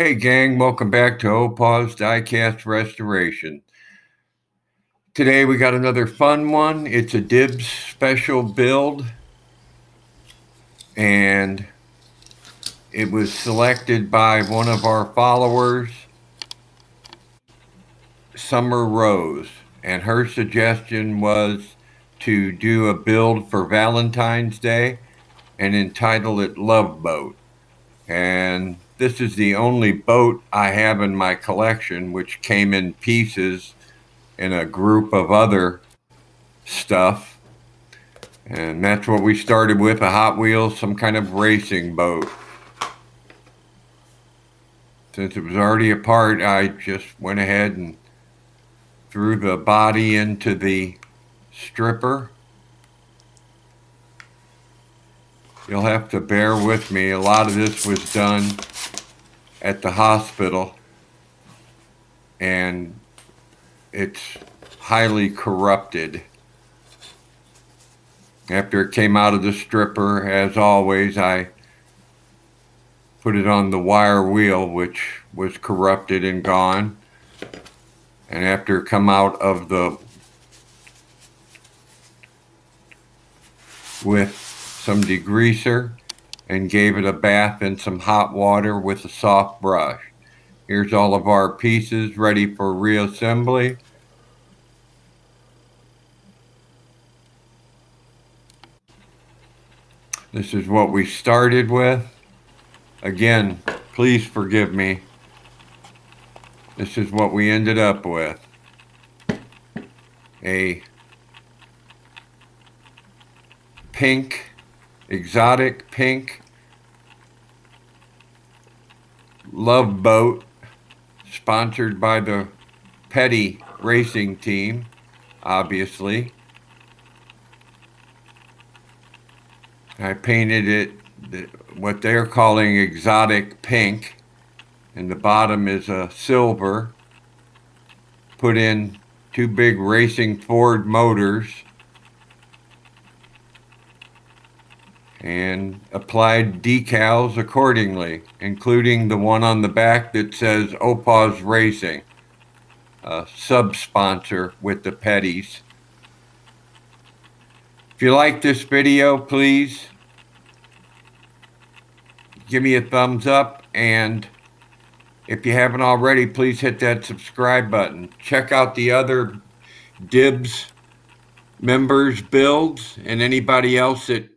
Hey gang, welcome back to Opa'S Diecast Restoration. Today we got another fun one. It's a dibs special build, and it was selected by one of our followers, Summer Rose, and her suggestion was to do a build for Valentine's Day and entitle it Love Boat. And this is the only boat I have in my collection, which came in pieces in a group of other stuff. And that's what we started with, a Hot Wheels, some kind of racing boat. Since it was already apart, I just went ahead and threw the body into the stripper. You'll have to bear with me. A lot of this was done at the hospital, and it's highly corrupted. After it came out of the stripper, as always, I put it on the wire wheel, which was corrupted and gone. And after it come out of the with some degreaser and gave it a bath in some hot water with a soft brush. Here's all of our pieces ready for reassembly. This is what we started with. Again, please forgive me. This is what we ended up with. A pink, exotic pink Love Boat, sponsored by the Petty Racing Team, obviously. I painted it what they're calling exotic pink, and the bottom is a silver. Put in two big racing Ford motors and applied decals accordingly, including the one on the back that says Opa'S Racing, a sub-sponsor with the Petties. If you like this video, please give me a thumbs up, and if you haven't already, please hit that subscribe button. Check out the other Dibs members' builds and anybody else that